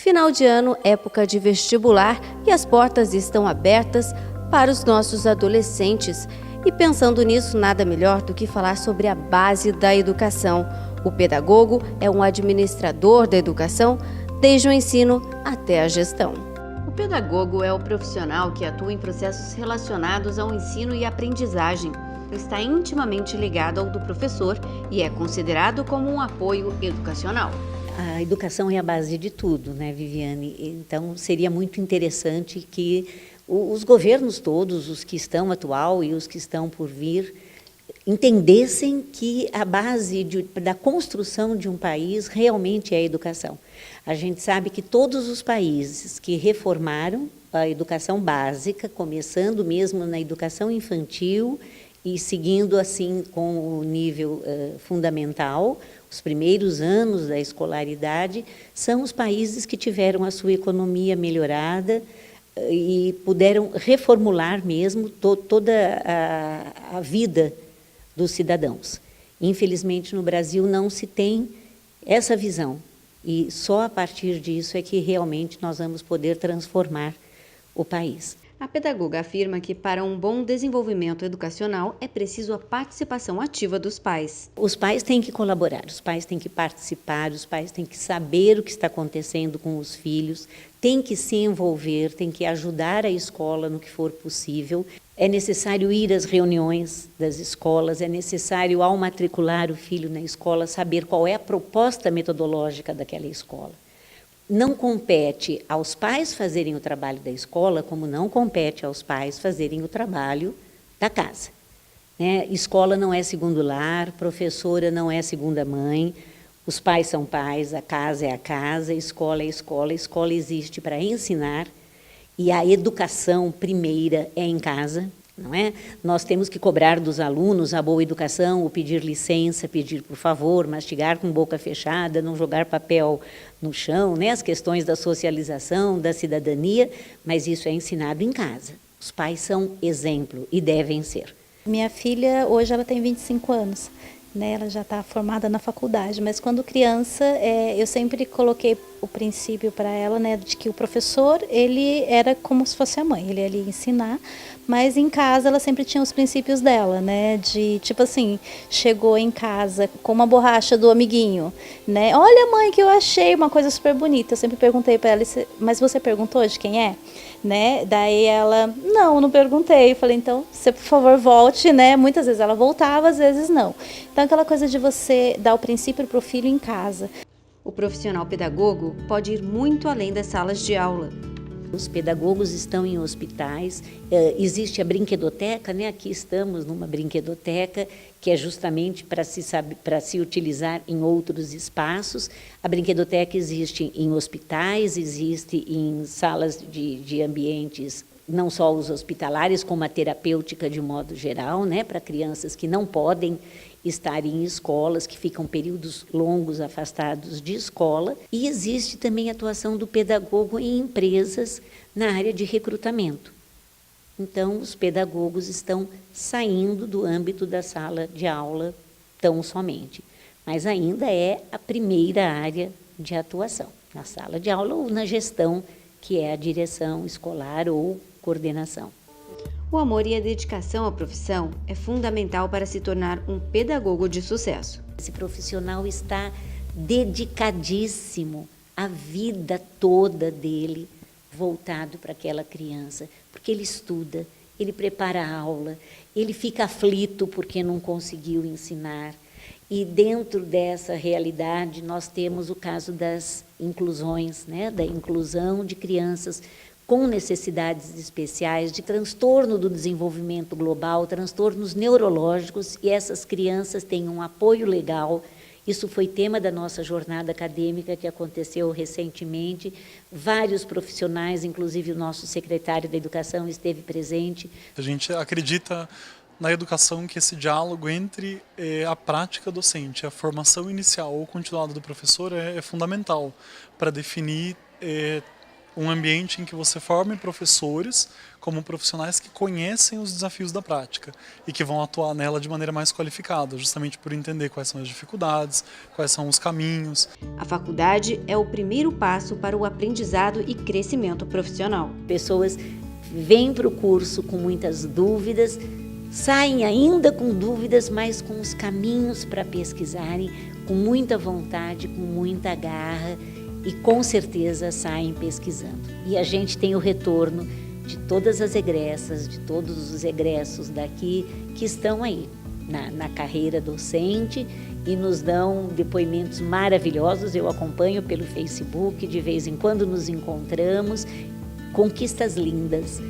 Final de ano, época de vestibular, e as portas estão abertas para os nossos adolescentes. E pensando nisso, nada melhor do que falar sobre a base da educação. O pedagogo é um administrador da educação, desde o ensino até a gestão. O pedagogo é o profissional que atua em processos relacionados ao ensino e aprendizagem. Está intimamente ligado ao do professor e é considerado como um apoio educacional. A educação é a base de tudo, né, Viviane? Então, seria muito interessante que os governos todos, os que estão atual e os que estão por vir, entendessem que a base da construção de um país realmente é a educação. A gente sabe que todos os países que reformaram a educação básica, começando mesmo na educação infantil e seguindo assim com o nível fundamental, os primeiros anos da escolaridade, são os países que tiveram a sua economia melhorada e puderam reformular mesmo toda a vida dos cidadãos. Infelizmente, no Brasil não se tem essa visão, e só a partir disso é que realmente nós vamos poder transformar o país. A pedagoga afirma que para um bom desenvolvimento educacional é preciso a participação ativa dos pais. Os pais têm que colaborar, os pais têm que participar, os pais têm que saber o que está acontecendo com os filhos, têm que se envolver, têm que ajudar a escola no que for possível. É necessário ir às reuniões das escolas, é necessário, ao matricular o filho na escola, saber qual é a proposta metodológica daquela escola. Não compete aos pais fazerem o trabalho da escola, como não compete aos pais fazerem o trabalho da casa. Né? Escola não é segundo lar, professora não é segunda mãe, os pais são pais, a casa é a casa, a escola é a escola existe para ensinar, e a educação primeira é em casa. Não é? Nós temos que cobrar dos alunos a boa educação, o pedir licença, pedir por favor, mastigar com boca fechada, não jogar papel no chão, né? As questões da socialização, da cidadania, mas isso é ensinado em casa. Os pais são exemplo e devem ser. Minha filha, hoje ela tem 25 anos, né? Ela já está formada na faculdade, mas quando criança, eu sempre coloquei o princípio para ela, né, de que o professor, ele era como se fosse a mãe, ele ia ali ensinar, mas em casa ela sempre tinha os princípios dela, né, de tipo assim, chegou em casa com uma borracha do amiguinho, né, olha mãe que eu achei uma coisa super bonita, eu sempre perguntei para ela, mas você perguntou de quem é? Né, daí ela, não perguntei, eu falei, então você por favor volte, né, muitas vezes ela voltava, às vezes não, então aquela coisa de você dar o princípio para o filho em casa. O profissional pedagogo pode ir muito além das salas de aula. Os pedagogos estão em hospitais, existe a brinquedoteca, né? Aqui estamos numa brinquedoteca, que é justamente para se utilizar em outros espaços. A brinquedoteca existe em hospitais, existe em salas de ambientes, não só os hospitalares, como a terapêutica de modo geral, né? Para crianças que não podem estar em escolas, que ficam períodos longos afastados de escola, e existe também a atuação do pedagogo em empresas na área de recrutamento. Então, os pedagogos estão saindo do âmbito da sala de aula tão somente, mas ainda é a primeira área de atuação, na sala de aula ou na gestão, que é a direção escolar ou coordenação. O amor e a dedicação à profissão é fundamental para se tornar um pedagogo de sucesso. Esse profissional está dedicadíssimo a vida toda dele voltado para aquela criança, porque ele estuda, ele prepara a aula, ele fica aflito porque não conseguiu ensinar. E dentro dessa realidade nós temos o caso das inclusões, né? Da inclusão de crianças com necessidades especiais, de transtorno do desenvolvimento global, transtornos neurológicos, e essas crianças têm um apoio legal. Isso foi tema da nossa jornada acadêmica que aconteceu recentemente. Vários profissionais, inclusive o nosso secretário da Educação, esteve presente. A gente acredita na educação que esse diálogo entre a prática docente, a formação inicial ou continuada do professor é fundamental para definir um ambiente em que você forme professores como profissionais que conhecem os desafios da prática e que vão atuar nela de maneira mais qualificada, justamente por entender quais são as dificuldades, quais são os caminhos. A faculdade é o primeiro passo para o aprendizado e crescimento profissional. Pessoas vêm para o curso com muitas dúvidas, saem ainda com dúvidas, mas com os caminhos para pesquisarem, com muita vontade, com muita garra e com certeza saem pesquisando. E a gente tem o retorno de todas as egressas, de todos os egressos daqui que estão aí na carreira docente e nos dão depoimentos maravilhosos. Eu acompanho pelo Facebook, de vez em quando nos encontramos, conquistas lindas.